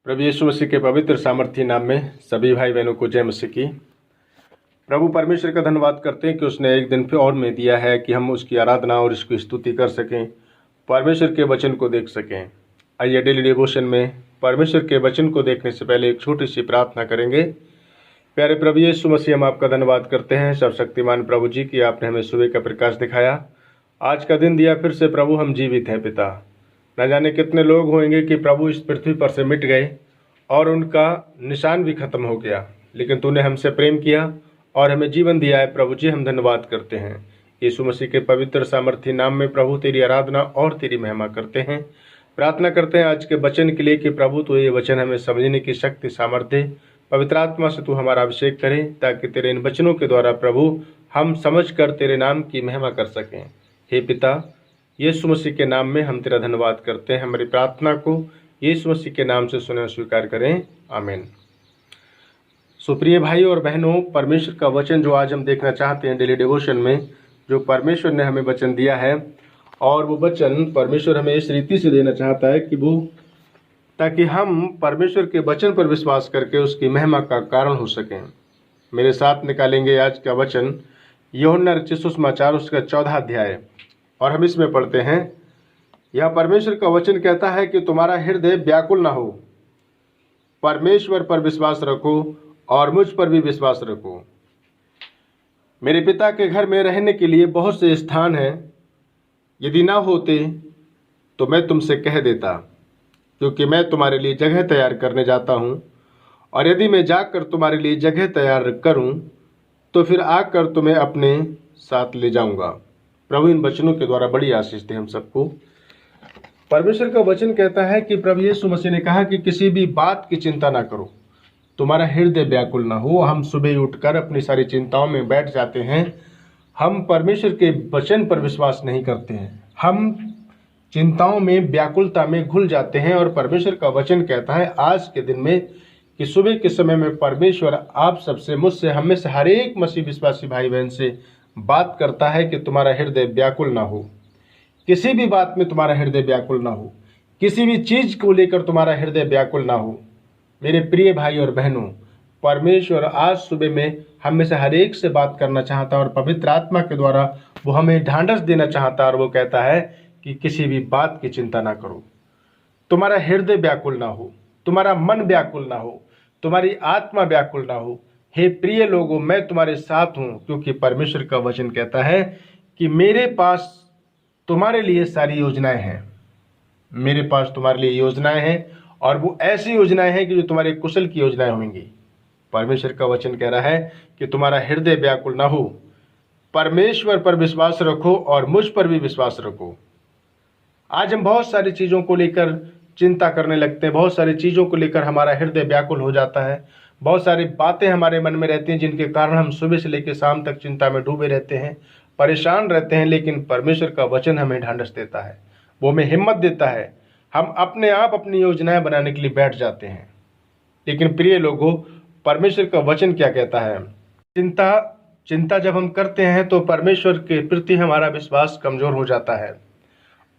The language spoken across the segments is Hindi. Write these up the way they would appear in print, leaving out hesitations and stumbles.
प्रभु यीशु मसीह के पवित्र सामर्थी नाम में सभी भाई बहनों को जय मसीह की। प्रभु परमेश्वर का धन्यवाद करते हैं कि उसने एक दिन फिर और में दिया है कि हम उसकी आराधना और उसकी स्तुति कर सकें, परमेश्वर के वचन को देख सकें। आइए डेली डिवोशन में परमेश्वर के वचन को देखने से पहले एक छोटी सी प्रार्थना करेंगे। प्यारे प्रभु यीशु मसीह, हम आपका धन्यवाद करते हैं सर्वशक्तिमान प्रभु जी कि आपने हमें सुबह का प्रकाश दिखाया, आज का दिन दिया, फिर से प्रभु हम जीवित हैं। पिता, न जाने कितने लोग होंगे कि प्रभु इस पृथ्वी पर से मिट गए और उनका निशान भी खत्म हो गया, लेकिन तूने हमसे प्रेम किया और हमें जीवन दिया है। प्रभु जी, हम धन्यवाद करते हैं। यीशु मसीह के पवित्र सामर्थी नाम में प्रभु तेरी आराधना और तेरी महिमा करते हैं। प्रार्थना करते हैं आज के वचन के लिए कि प्रभु तू ये वचन हमें समझने की शक्ति सामर्थ्य दे। पवित्र आत्मा से तू हमारा अभिषेक करे ताकि तेरे इन वचनों के द्वारा प्रभु हम समझ कर तेरे नाम की महिमा कर सकें। हे पिता, यीशु मसीह के नाम में हम तेरा धन्यवाद करते हैं। हमारी प्रार्थना को यीशु मसीह के नाम से सुने स्वीकार करें, आमीन। सुप्रिय भाई और बहनों, परमेश्वर का वचन जो आज हम देखना चाहते हैं डेली डिवोशन में, जो परमेश्वर ने हमें वचन दिया है, और वो वचन परमेश्वर हमें इस रीति से देना चाहता है कि वो ताकि हम परमेश्वर के वचन पर विश्वास करके उसकी महिमा का कारण हो सकें। मेरे साथ निकालेंगे आज का वचन यूहन्ना रचित सुसमाचार उसका 14 अध्याय, और हम इसमें पढ़ते हैं। यह परमेश्वर का वचन कहता है कि तुम्हारा हृदय व्याकुल ना हो, परमेश्वर पर विश्वास रखो और मुझ पर भी विश्वास रखो। मेरे पिता के घर में रहने के लिए बहुत से स्थान हैं, यदि ना होते तो मैं तुमसे कह देता, क्योंकि मैं तुम्हारे लिए जगह तैयार करने जाता हूँ। और यदि मैं जाकर तुम्हारे लिए जगह तैयार करूँ तो फिर आकर तुम्हें अपने साथ ले जाऊँगा। प्रभु इन वचनों के द्वारा बड़ी आशीष दे हम सबको। परमेश्वर का वचन कहता है कि प्रभु यीशु मसीह ने कहा कि किसी भी बात की चिंता ना करो, तुम्हारा हृदय व्याकुल ना हो। हम सुबह उठकर अपनी सारी चिंताओं में बैठ जाते हैं, हम परमेश्वर के वचन पर विश्वास नहीं करते हैं, हम चिंताओं में व्याकुलता में घुल जाते हैं। और परमेश्वर का वचन कहता है आज के दिन में कि सुबह के समय में परमेश्वर आप सबसे, मुझसे, हम में से हर एक मसीह विश्वासी भाई बहन से बात करता है कि तुम्हारा हृदय व्याकुल ना हो। किसी भी बात में तुम्हारा हृदय व्याकुल ना हो, किसी भी चीज को लेकर तुम्हारा हृदय व्याकुल ना हो। मेरे प्रिय भाई और बहनों, परमेश्वर आज सुबह में हम में से हर एक से बात करना चाहता है और पवित्र आत्मा के द्वारा वो हमें ढांढस देना चाहता है। और वो कहता है कि किसी भी बात की चिंता ना करो, तुम्हारा हृदय व्याकुल ना हो, तुम्हारा मन व्याकुल ना हो, तुम्हारी आत्मा व्याकुल ना हो। हे प्रिय लोगों, मैं तुम्हारे साथ हूं, क्योंकि परमेश्वर का वचन कहता है कि मेरे पास तुम्हारे लिए सारी योजनाएं हैं। मेरे पास तुम्हारे लिए योजनाएं हैं, और वो ऐसी योजनाएं हैं कि जो तुम्हारे कुशल की योजनाएं होंगी। परमेश्वर का वचन कह रहा है कि तुम्हारा हृदय व्याकुल ना हो, परमेश्वर पर विश्वास रखो और मुझ पर भी विश्वास रखो। आज हम बहुत सारी चीज़ों को लेकर चिंता करने लगते हैं, बहुत सारी चीज़ों को लेकर हमारा हृदय व्याकुल हो जाता है, बहुत सारी बातें हमारे मन में रहती हैं जिनके कारण हम सुबह से लेकर शाम तक चिंता में डूबे रहते हैं, परेशान रहते हैं। लेकिन परमेश्वर का वचन हमें ढांढस देता है, वो हमें हिम्मत देता है। हम अपने आप अपनी योजनाएं बनाने के लिए बैठ जाते हैं। लेकिन प्रिय लोगों, परमेश्वर का वचन क्या कहता है? चिंता जब हम करते हैं तो परमेश्वर के प्रति हमारा विश्वास कमजोर हो जाता है,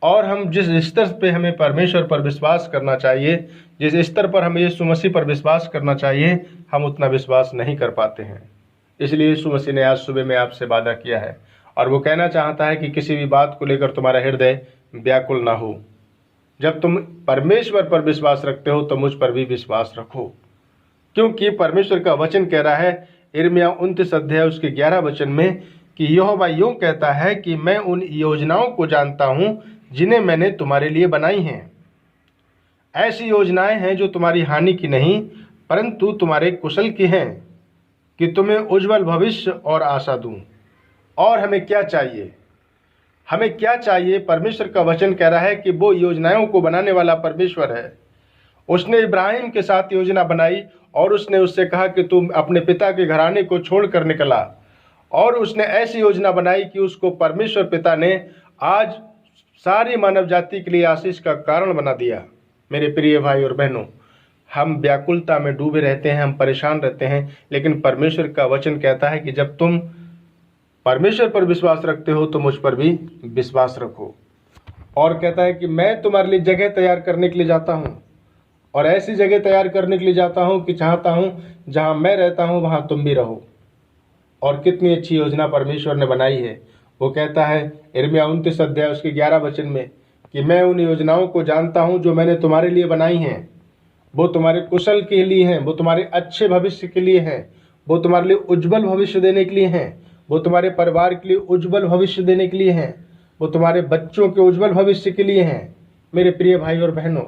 और हम जिस स्तर पे हमें परमेश्वर पर विश्वास करना चाहिए, जिस स्तर पर हमें यीशु मसीह पर विश्वास करना चाहिए, हम उतना विश्वास नहीं कर पाते हैं। इसलिए यीशु मसीह ने आज सुबह में आपसे वादा किया है, और वो कहना चाहता है कि किसी भी बात को लेकर तुम्हारा हृदय व्याकुल ना हो। जब तुम परमेश्वर पर विश्वास रखते हो तो मुझ पर भी विश्वास रखो, क्योंकि परमेश्वर का वचन कह रहा है यिर्मयाह 29 अध्याय उसके 11 वचन में कि यहोवा यूं कहता है कि मैं उन योजनाओं को जानता हूं जिन्हें मैंने तुम्हारे लिए बनाई हैं। ऐसी योजनाएं हैं जो तुम्हारी हानि की नहीं परंतु तुम्हारे कुशल की हैं, कि तुम्हें उज्जवल भविष्य और आशा दूं। और हमें क्या चाहिए? हमें क्या चाहिए? परमेश्वर का वचन कह रहा है कि वो योजनाओं को बनाने वाला परमेश्वर है। उसने इब्राहिम के साथ योजना बनाई, और उसने उससे कहा कि तुम अपने पिता के घराने को छोड़कर निकला, और उसने ऐसी योजना बनाई कि उसको परमेश्वर पिता ने आज सारी मानव जाति के लिए आशीष का कारण बना दिया। मेरे प्रिय भाई और बहनों, हम व्याकुलता में डूबे रहते हैं, हम परेशान रहते हैं, लेकिन परमेश्वर का वचन कहता है कि जब तुम परमेश्वर पर विश्वास रखते हो तो मुझ पर भी विश्वास रखो। और कहता है कि मैं तुम्हारे लिए जगह तैयार करने के लिए जाता हूँ, और ऐसी जगह तैयार करने के लिए जाता हूँ कि चाहता हूँ जहाँ मैं रहता हूँ वहाँ तुम भी रहो। और कितनी अच्छी योजना परमेश्वर ने बनाई है। वो कहता है यिर्मयाह 29 अध्याय उसके 11 वचन में कि मैं उन योजनाओं को जानता हूँ जो मैंने तुम्हारे लिए बनाई हैं। वो तुम्हारे कुशल के लिए हैं, वो तुम्हारे अच्छे भविष्य के लिए हैं, वो तुम्हारे लिए उज्जवल भविष्य देने के लिए हैं, वो तुम्हारे परिवार के लिए उज्जवल भविष्य देने के लिए हैं, वो तुम्हारे बच्चों के उज्जवल भविष्य के लिए हैं। मेरे प्रिय भाई और बहनों,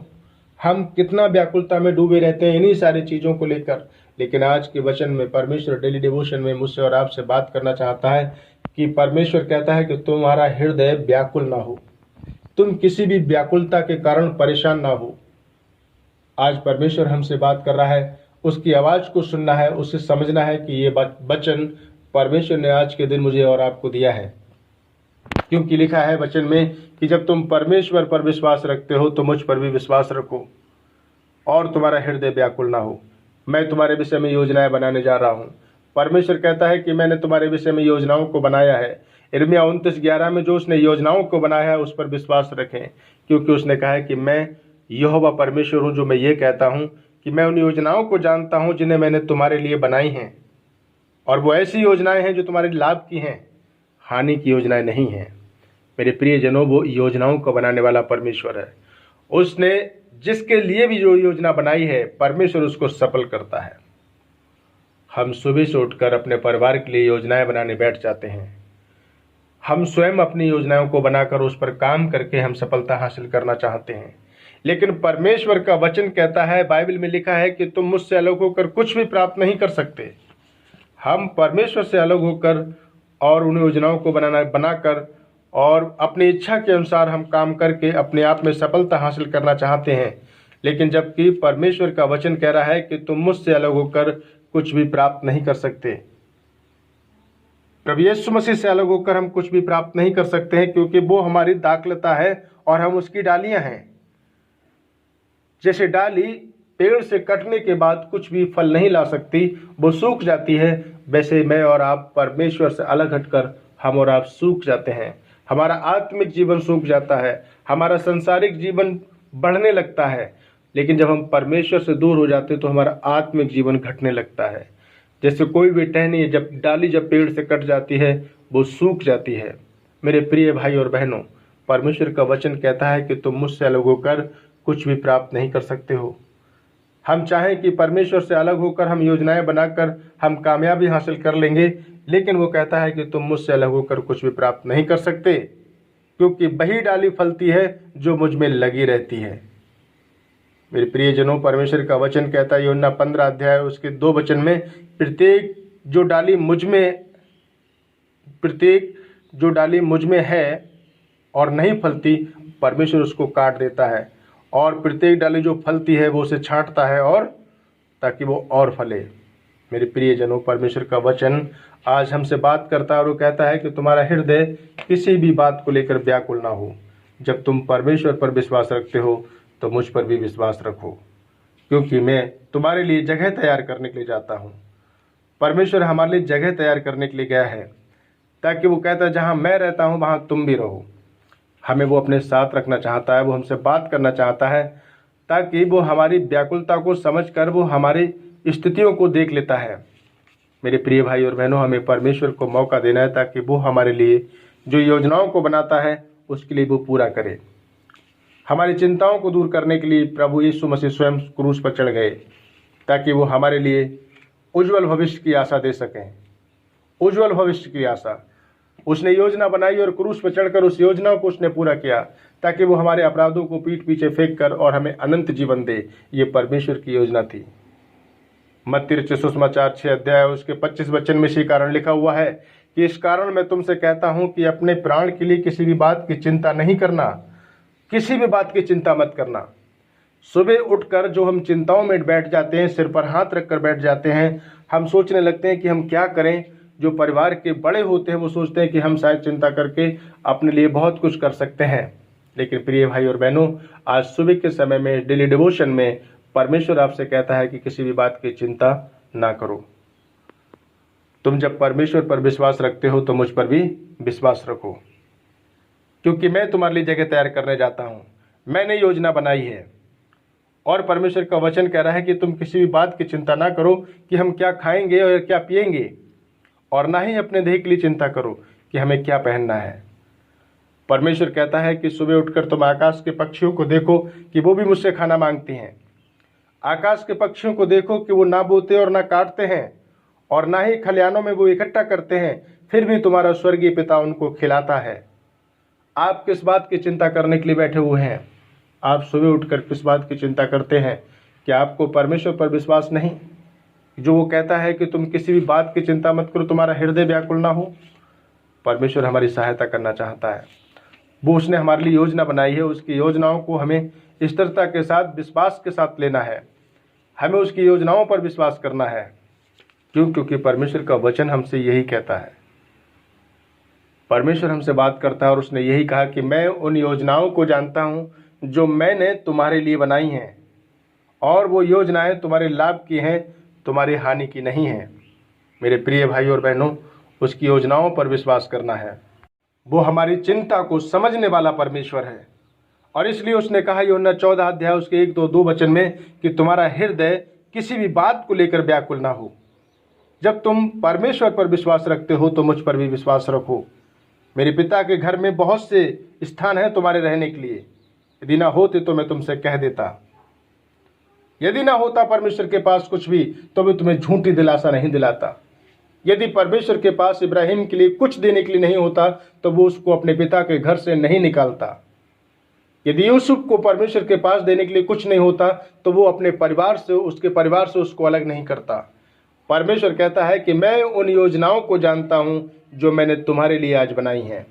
हम कितना व्याकुलता में डूबे रहते हैं इन्हीं सारी चीज़ों को लेकर, लेकिन आज के वचन में परमेश्वर डेली डिवोशन में मुझसे और आपसे बात करना चाहता है कि परमेश्वर कहता है कि तुम्हारा हृदय व्याकुल ना हो, तुम किसी भी व्याकुलता के कारण परेशान ना हो। आज परमेश्वर हमसे बात कर रहा है, उसकी आवाज़ को सुनना है, उसे समझना है कि ये वचन परमेश्वर ने आज के दिन मुझे और आपको दिया है। क्योंकि लिखा है वचन में कि जब तुम परमेश्वर पर विश्वास रखते हो तो मुझ पर भी विश्वास रखो और तुम्हारा हृदय व्याकुल ना हो। मैं तुम्हारे विषय में योजनाएं बनाने जा रहा हूँ। परमेश्वर कहता है कि मैंने तुम्हारे विषय में योजनाओं को बनाया है। यिर्मयाह 29:11 में जो उसने योजनाओं को बनाया है उस पर विश्वास रखें, क्योंकि उसने कहा है कि मैं यहोवा परमेश्वर हूँ जो मैं ये कहता हूँ कि मैं उन योजनाओं को जानता हूँ जिन्हें मैंने तुम्हारे लिए बनाई हैं। और वो ऐसी योजनाएं हैं जो तुम्हारे लाभ की हैं, हानि की योजनाएं नहीं हैं। मेरे प्रिय जनों, वो योजनाओं को बनाने वाला परमेश्वर है। उसने जिसके लिए भी जो योजना बनाई है परमेश्वर उसको सफल करता है। हम सुबह से उठकर अपने परिवार के लिए योजनाएं बनाने बैठ जाते हैं। हम स्वयं अपनी योजनाओं को बनाकर उस पर काम करके हम सफलता हासिल करना चाहते हैं, लेकिन परमेश्वर का वचन कहता है, बाइबल में लिखा है कि तुम मुझसे अलग होकर कुछ भी प्राप्त नहीं कर सकते। हम परमेश्वर से अलग होकर और उन योजनाओं को बनाकर और अपनी इच्छा के अनुसार हम काम करके अपने आप में सफलता हासिल करना चाहते हैं, लेकिन जबकि परमेश्वर का वचन कह रहा है कि तुम मुझसे अलग होकर कुछ भी प्राप्त नहीं कर सकते। प्रभु यीशु मसीह से अलग होकर हम कुछ भी प्राप्त नहीं कर सकते हैं, क्योंकि वो हमारी दाखलता है और हम उसकी डालियां हैं। जैसे डाली पेड़ से कटने के बाद कुछ भी फल नहीं ला सकती, वो सूख जाती है, वैसे मैं और आप परमेश्वर से अलग हटकर हम और आप सूख जाते हैं। हमारा आत्मिक जीवन सूख जाता है, हमारा सांसारिक जीवन बढ़ने लगता है, लेकिन जब हम परमेश्वर से दूर हो जाते हैं तो हमारा आत्मिक जीवन घटने लगता है। जैसे कोई भी टहनी जब डाली जब पेड़ से कट जाती है वो सूख जाती है। मेरे प्रिय भाई और बहनों, परमेश्वर का वचन कहता है कि तुम मुझसे अलग होकर कुछ भी प्राप्त नहीं कर सकते हो। हम चाहें कि परमेश्वर से अलग होकर हम योजनाएं बनाकर हम कामयाबी हासिल कर लेंगे, लेकिन वो कहता है कि तुम मुझसे अलग होकर कुछ भी प्राप्त नहीं कर सकते, क्योंकि वही डाली फलती है जो मुझ में लगी रहती है। मेरे प्रियजनों, परमेश्वर का वचन कहता है यूहन्ना 15 अध्याय उसके 2 वचन में, प्रत्येक जो डाली मुझ में है और नहीं फलती, परमेश्वर उसको काट देता है, और प्रत्येक डाली जो फलती है वो उसे छांटता है और ताकि वो और फले। मेरे प्रियजनों, परमेश्वर का वचन आज हमसे बात करता है और वो कहता है कि तुम्हारा हृदय किसी भी बात को लेकर व्याकुल ना हो। जब तुम परमेश्वर पर विश्वास रखते हो तो मुझ पर भी विश्वास रखो, क्योंकि मैं तुम्हारे लिए जगह तैयार करने के लिए जाता हूँ। परमेश्वर हमारे लिए जगह तैयार करने के लिए गया है, ताकि वो कहता है जहाँ मैं रहता हूँ वहाँ तुम भी रहो। हमें वो अपने साथ रखना चाहता है, वो हमसे बात करना चाहता है, ताकि वो हमारी व्याकुलता को समझकर वो हमारी स्थितियों को देख लेता है। मेरे प्रिय भाई और बहनों, हमें परमेश्वर को मौका देना है ताकि वो हमारे लिए जो योजनाओं को बनाता है उसके लिए वो पूरा करे। हमारी चिंताओं को दूर करने के लिए प्रभु यीशु मसीह स्वयं क्रूस पर चढ़ गए, ताकि वो हमारे लिए उज्जवल भविष्य की आशा दे सकें। उज्जवल भविष्य की आशा उसने योजना बनाई और क्रूस पर चढ़कर उस योजना को उसने पूरा किया, ताकि वो हमारे अपराधों को पीठ पीछे फेंक कर और हमें अनंत जीवन दे। ये परमेश्वर की योजना थी। मत्ती रचित सुसमाचार 6 अध्याय उसके 25 वचन में इसी कारण लिखा हुआ है कि इस कारण मैं तुमसे कहता हूँ कि अपने प्राण के लिए किसी भी बात की चिंता नहीं करना, किसी भी बात की चिंता मत करना। सुबह उठकर जो हम चिंताओं में बैठ जाते हैं, सिर पर हाथ रखकर बैठ जाते हैं, हम सोचने लगते हैं कि हम क्या करें। जो परिवार के बड़े होते हैं वो सोचते हैं कि हम शायद चिंता करके अपने लिए बहुत कुछ कर सकते हैं। लेकिन प्रिय भाई और बहनों, आज सुबह के समय में डेली डिवोशन में परमेश्वर आपसे कहता है कि किसी भी बात की चिंता ना करो। तुम जब परमेश्वर पर विश्वास रखते हो तो मुझ पर भी विश्वास रखो, क्योंकि मैं तुम्हारे लिए जगह तैयार करने जाता हूँ। मैंने योजना बनाई है। और परमेश्वर का वचन कह रहा है कि तुम किसी भी बात की चिंता ना करो कि हम क्या खाएंगे और क्या पिएंगे, और ना ही अपने देह के लिए चिंता करो कि हमें क्या पहनना है। परमेश्वर कहता है कि सुबह उठकर तुम आकाश के पक्षियों को देखो कि वो भी मुझसे खाना मांगती हैं। आकाश के पक्षियों को देखो कि वो ना बोते और ना काटते हैं, और ना ही खलिहानों में वो इकट्ठा करते हैं, फिर भी तुम्हारा स्वर्गीय पिता उनको खिलाता है। आप किस बात की चिंता करने के लिए बैठे हुए हैं? आप सुबह उठकर किस बात की चिंता करते हैं? क्या आपको परमेश्वर पर विश्वास नहीं, जो वो कहता है कि तुम किसी भी बात की चिंता मत करो, तुम्हारा हृदय व्याकुल ना हो? परमेश्वर हमारी सहायता करना चाहता है। वो उसने हमारे लिए योजना बनाई है। उसकी योजनाओं को हमें स्थिरता के साथ, विश्वास के साथ लेना है। हमें उसकी योजनाओं पर विश्वास करना है। क्यों? क्योंकि परमेश्वर का वचन हमसे यही कहता है। परमेश्वर हमसे बात करता है और उसने यही कहा कि मैं उन योजनाओं को जानता हूँ जो मैंने तुम्हारे लिए बनाई हैं, और वो योजनाएं तुम्हारे लाभ की हैं, तुम्हारी हानि की नहीं हैं। मेरे प्रिय भाई और बहनों, उसकी योजनाओं पर विश्वास करना है। वो हमारी चिंता को समझने वाला परमेश्वर है, और इसलिए उसने कहा यूहन्ना 14 अध्याय उसके 1-2 वचन में कि तुम्हारा हृदय किसी भी बात को लेकर व्याकुल ना हो। जब तुम परमेश्वर पर विश्वास रखते हो तो मुझ पर भी विश्वास रखो। मेरे पिता के घर में बहुत से स्थान हैं तुम्हारे रहने के लिए। यदि ना होते तो मैं तुमसे कह देता। यदि ना होता परमेश्वर के पास कुछ भी, तो मैं तुम्हें झूठी दिलासा नहीं दिलाता। यदि परमेश्वर के पास इब्राहिम के लिए कुछ देने के लिए नहीं होता, तो वो उसको अपने पिता के घर से नहीं निकालता। यदि यूसुफ को परमेश्वर के पास देने के लिए कुछ नहीं होता, तो वो अपने परिवार से, उसके परिवार से उसको अलग नहीं करता। परमेश्वर कहता है कि मैं उन योजनाओं को जानता हूं जो मैंने तुम्हारे लिए आज बनाई हैं।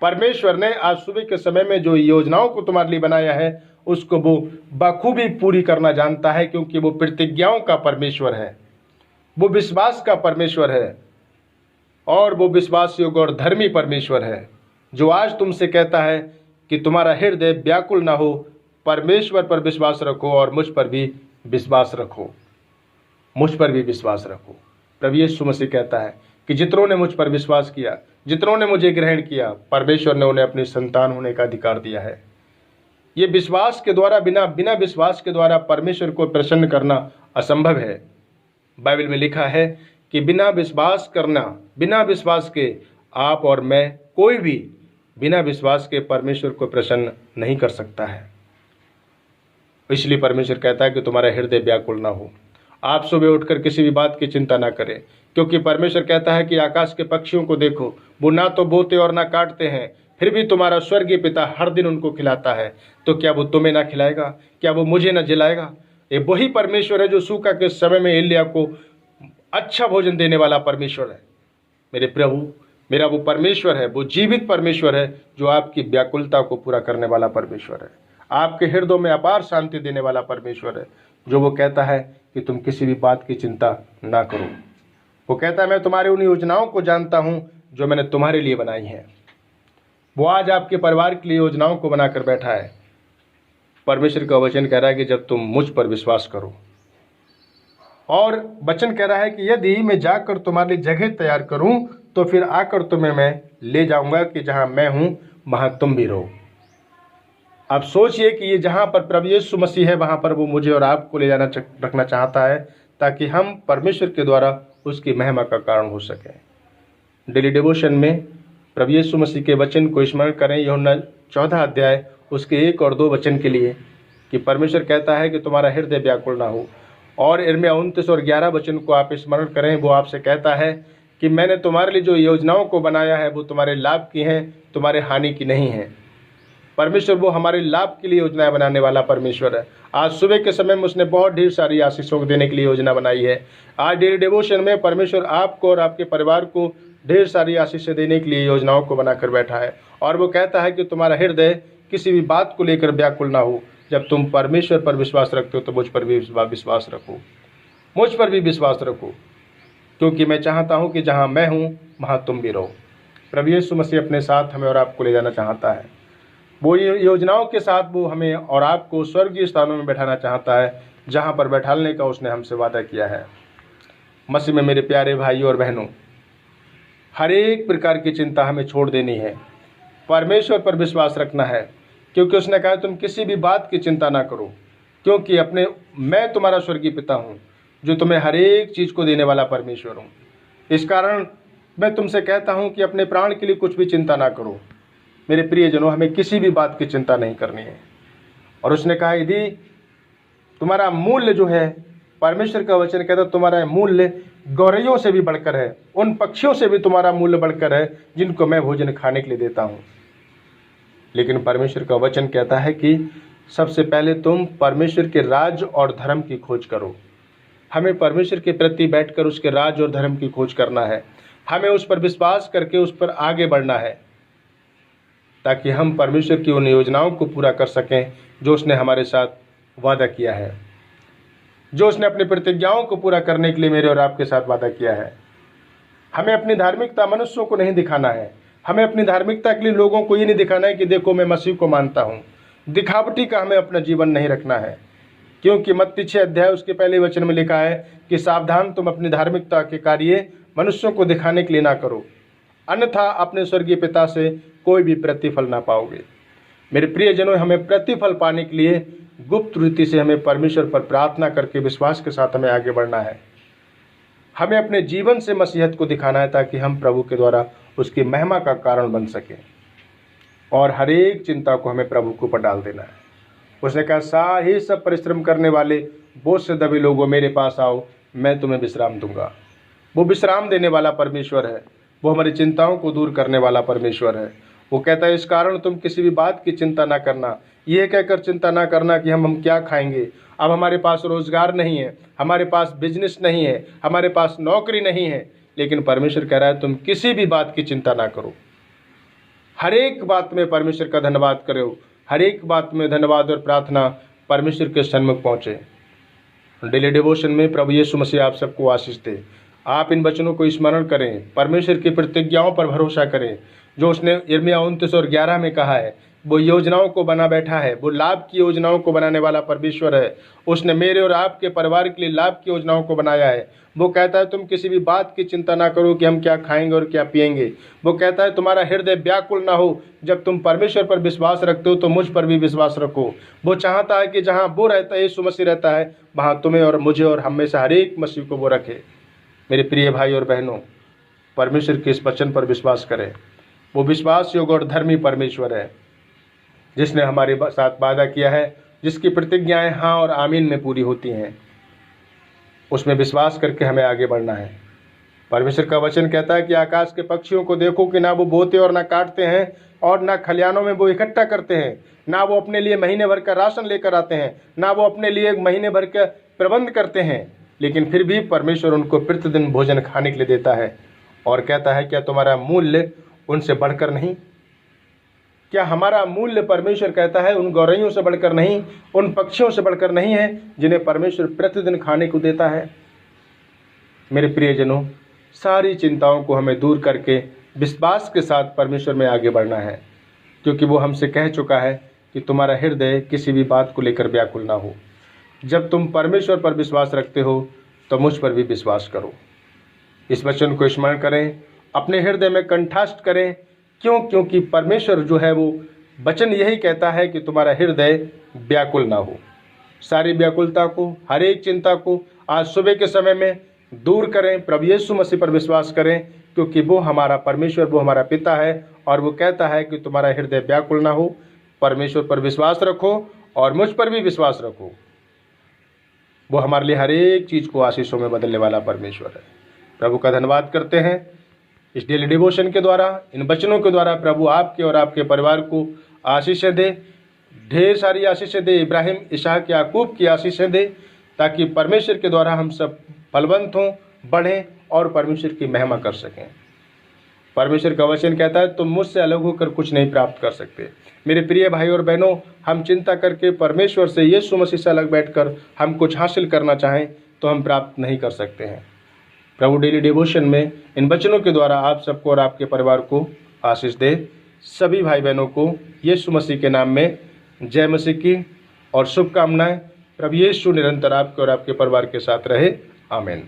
परमेश्वर ने आज सुबह के समय में जो योजनाओं को तुम्हारे लिए बनाया है, उसको वो बखूबी पूरी करना जानता है, क्योंकि वो प्रतिज्ञाओं का परमेश्वर है, वो विश्वास का परमेश्वर है, और वो विश्वास योग्य और धर्मी परमेश्वर है, जो आज तुमसे कहता है कि तुम्हारा हृदय व्याकुल ना हो। परमेश्वर पर विश्वास रखो और मुझ पर भी विश्वास रखो। मुझ पर भी विश्वास रखो। प्रभु यीशु मसीह कहता है कि जितनों ने मुझ पर विश्वास किया, जितनों ने मुझे ग्रहण किया, परमेश्वर ने उन्हें अपनी संतान होने का अधिकार दिया है। ये विश्वास के द्वारा, बिना विश्वास के द्वारा परमेश्वर को प्रसन्न करना असंभव है। बाइबल में लिखा है कि बिना विश्वास करना, बिना विश्वास के आप और मैं, कोई भी बिना विश्वास के परमेश्वर को प्रसन्न नहीं कर सकता है। इसलिए परमेश्वर कहता है कि तुम्हारा हृदय व्याकुल ना हो। आप सुबह उठकर किसी भी बात की चिंता ना करें, क्योंकि परमेश्वर कहता है कि आकाश के पक्षियों को देखो, वो ना तो बोते और ना काटते हैं, फिर भी तुम्हारा स्वर्गीय पिता हर दिन उनको खिलाता है। तो क्या वो तुम्हें ना खिलाएगा? क्या वो मुझे ना जिलाएगा? ये वही परमेश्वर है जो सूखा के समय में एलिया को अच्छा भोजन देने वाला परमेश्वर है। मेरे प्रभु, मेरा वो परमेश्वर है, वो जीवित परमेश्वर है, जो आपकी व्याकुलता को पूरा करने वाला परमेश्वर है, आपके हृदय में अपार शांति देने वाला परमेश्वर है, जो वो कहता है कि तुम किसी भी बात की चिंता ना करो। वो कहता है मैं तुम्हारी उन योजनाओं को जानता हूं जो मैंने तुम्हारे लिए बनाई हैं। वो आज आपके परिवार के लिए योजनाओं को बनाकर बैठा है। परमेश्वर का वचन कह रहा है कि जब तुम मुझ पर विश्वास करो, और वचन कह रहा है कि यदि मैं जाकर तुम्हारे लिए जगह तैयार करूं, तो फिर आकर तुम्हें मैं ले जाऊंगा कि जहां मैं हूं वहां तुम भी रहो। आप सोचिए कि ये जहां पर प्रभु यीशु मसीह है, वहां पर वो मुझे और आपको ले जाना रखना चाहता है, ताकि हम परमेश्वर के द्वारा उसकी महिमा का कारण हो सकें। डेली डिवोशन में प्रभु यीशु मसीह के वचन को स्मरण करें, यूहन्ना 14 अध्याय उसके 1 और 2 वचन के लिए, कि परमेश्वर कहता है कि तुम्हारा हृदय व्याकुल ना हो। और यिर्मयाह 29 और 11 वचन को आप स्मरण करें, वो आपसे कहता है कि मैंने तुम्हारे लिए जो योजनाओं को बनाया है वो तुम्हारे लाभ की हैं, तुम्हारे हानि की नहीं है। परमेश्वर वो हमारे लाभ के लिए योजनाएं बनाने वाला परमेश्वर है। आज सुबह के समय में उसने बहुत ढेर सारी आशीषों को देने के लिए योजना बनाई है। आज डेली डिवोशन में परमेश्वर आपको और आपके परिवार को ढेर सारी आशीषें देने के लिए योजनाओं को बनाकर बैठा है, और वो कहता है कि तुम्हारा हृदय किसी भी बात को लेकर व्याकुल ना हो। जब तुम परमेश्वर पर विश्वास रखते हो तो मुझ पर भी विश्वास रखो, मुझ पर भी विश्वास रखो, क्योंकि मैं चाहता हूं कि जहां मैं हूं वहां तुम भी रहो। प्रभु यीशु मसीह अपने साथ हमें और आपको ले जाना चाहता है। वो योजनाओं के साथ वो हमें और आपको स्वर्गीय स्थानों में बैठाना चाहता है, जहां पर बैठाने का उसने हमसे वादा किया है। मसीह में मेरे प्यारे भाई और बहनों, हर एक प्रकार की चिंता हमें छोड़ देनी है, परमेश्वर पर विश्वास रखना है, क्योंकि उसने कहा तुम किसी भी बात की चिंता ना करो। क्योंकि मैं तुम्हारा स्वर्गीय पिता हूँ, जो तुम्हें हर एक चीज़ को देने वाला परमेश्वर हूँ। इस कारण मैं तुमसे कहता हूँ कि अपने प्राण के लिए कुछ भी चिंता ना करो। मेरे प्रियजनों, हमें किसी भी बात की चिंता नहीं करनी है। और उसने कहा, यदि तुम्हारा मूल्य जो है, परमेश्वर का वचन कहता है तुम्हारा मूल्य गौरैयों से भी बढ़कर है, उन पक्षियों से भी तुम्हारा मूल्य बढ़कर है जिनको मैं भोजन खाने के लिए देता हूँ। लेकिन परमेश्वर का वचन कहता है कि सबसे पहले तुम परमेश्वर के राज और धर्म की खोज करो। हमें परमेश्वर के प्रति बैठकर उसके राज और धर्म की खोज करना है। हमें उस पर विश्वास करके उस पर आगे बढ़ना है, ताकि हम परमेश्वर की उन योजनाओं को पूरा कर सकें जो उसने हमारे साथ वादा किया है, जो उसने अपनी प्रतिज्ञाओं को पूरा करने के लिए मेरे और आपके साथ वादा किया है। हमें अपनी धार्मिकता मनुष्यों को नहीं दिखाना है। हमें अपनी धार्मिकता के लिए लोगों को ये नहीं दिखाना है कि देखो मैं मसीह को मानता हूँ। दिखावटी का हमें अपना जीवन नहीं रखना है, क्योंकि मत्ती 6 अध्याय उसके पहले वचन में लिखा है कि सावधान, तुम अपनी धार्मिकता के कार्य मनुष्यों को दिखाने के लिए ना करो, अन्यथा अपने स्वर्गीय पिता से कोई भी प्रतिफल ना पाओगे। मेरे प्रियजनों, हमें प्रतिफल पाने के लिए गुप्त रीति से हमें परमेश्वर पर प्रार्थना करके विश्वास के साथ हमें आगे बढ़ना है। हमें अपने जीवन से मसीहत को दिखाना है, ताकि हम प्रभु के द्वारा उसकी महिमा का कारण बन सकें। और हर एक चिंता को हमें प्रभु के ऊपर डाल देना है। उसने कहा, सारे सब परिश्रम करने वाले बोझ से दबे लोगों, मेरे पास आओ, मैं तुम्हें विश्राम दूंगा। वो विश्राम देने वाला परमेश्वर है। वो हमारी चिंताओं को दूर करने वाला परमेश्वर है। वो कहता है, इस कारण तुम किसी भी बात की चिंता ना करना। ये कहकर चिंता ना करना कि हम क्या खाएंगे। अब हमारे पास रोजगार नहीं है, हमारे पास बिजनेस नहीं है, हमारे पास नौकरी नहीं है, लेकिन परमेश्वर कह रहा है तुम किसी भी बात की चिंता ना करो। हर एक बात में परमेश्वर का धन्यवाद करो। हर एक बात में धन्यवाद और प्रार्थना परमेश्वर के सन्मुख पहुँचे। डेली डिवोशन में प्रभु यीशु मसीह आप सबको आशीष दे। आप इन वचनों को स्मरण करें, परमेश्वर की प्रतिज्ञाओं पर भरोसा करें, जो उसने यिर्मयाह 29 और 11 में कहा है। वो योजनाओं को बना बैठा है, वो लाभ की योजनाओं को बनाने वाला परमेश्वर है। उसने मेरे और आपके परिवार के लिए लाभ की योजनाओं को बनाया है। वो कहता है तुम किसी भी बात की चिंता ना करो कि हम क्या खाएंगे और क्या पिएंगे। वो कहता है तुम्हारा हृदय व्याकुल ना हो। जब तुम परमेश्वर पर विश्वास रखते हो तो मुझ पर भी विश्वास रखो। वो चाहता है कि जहाँ वो रहता है, यीशु मसीह रहता है, वहाँ तुम्हें और मुझे और हम में से हर एक मसीह को वो रखे। मेरे प्रिय भाई और बहनों, परमेश्वर के इस वचन पर विश्वास करें। वो विश्वास योग्य और धर्मी परमेश्वर है, जिसने हमारे साथ वादा किया है, जिसकी प्रतिज्ञाएं हाँ और आमीन में पूरी होती हैं। उसमें विश्वास करके हमें आगे बढ़ना है। परमेश्वर का वचन कहता है कि आकाश के पक्षियों को देखो कि ना वो बोते और ना काटते हैं और ना खलियानों में वो इकट्ठा करते हैं, ना वो अपने लिए महीने भर का राशन लेकर आते हैं, ना वो अपने लिए महीने भर का प्रबंध करते हैं, लेकिन फिर भी परमेश्वर उनको प्रतिदिन भोजन खाने के लिए देता है। और कहता है, क्या तुम्हारा मूल्य उनसे बढ़कर नहीं? क्या हमारा मूल्य, परमेश्वर कहता है, उन गौरैयों से बढ़कर नहीं, उन पक्षियों से बढ़कर नहीं है जिन्हें परमेश्वर प्रतिदिन खाने को देता है? मेरे प्रियजनों, सारी चिंताओं को हमें दूर करके विश्वास के साथ परमेश्वर में आगे बढ़ना है, क्योंकि वो हमसे कह चुका है कि तुम्हारा हृदय किसी भी बात को लेकर व्याकुल ना हो। जब तुम परमेश्वर पर विश्वास रखते हो तो मुझ पर भी विश्वास करो। इस वचन को स्मरण करें, अपने हृदय में कंठस्थ करें। क्योंकि परमेश्वर जो है वो वचन यही कहता है कि तुम्हारा हृदय व्याकुल ना हो। सारी व्याकुलता को, हर एक चिंता को आज सुबह के समय में दूर करें। प्रभु यीशु मसीह पर विश्वास करें, क्योंकि वो हमारा परमेश्वर, वो हमारा पिता है, और वो कहता है कि तुम्हारा हृदय व्याकुल ना हो। परमेश्वर पर विश्वास रखो और मुझ पर भी विश्वास रखो। वो हमारे लिए हर एक चीज़ को आशीषों में बदलने वाला परमेश्वर है। प्रभु का धन्यवाद करते हैं। इस डेली डिवोशन के द्वारा, इन वचनों के द्वारा प्रभु आपके और आपके परिवार को आशीषें दे, ढेर सारी आशीषें दे। इब्राहिम, इसहाक, याकूब की आशीषें दे, ताकि परमेश्वर के द्वारा हम सब फलवंत हों, बढ़ें और परमेश्वर की महिमा कर सकें। परमेश्वर का वचन कहता है तुम मुझसे अलग होकर कुछ नहीं प्राप्त कर सकते। मेरे प्रिय भाई और बहनों, हम चिंता करके परमेश्वर से, यीशु मसीह से अलग बैठकर हम कुछ हासिल करना चाहें तो हम प्राप्त नहीं कर सकते हैं। प्रभु डेली डिवोशन में इन वचनों के द्वारा आप सबको और आपके परिवार को आशीष दे। सभी भाई बहनों को यीशु मसीह के नाम में जय मसीह की और शुभकामनाएं। प्रभु यीशु निरंतर आपके और आपके परिवार के साथ रहे। आमीन।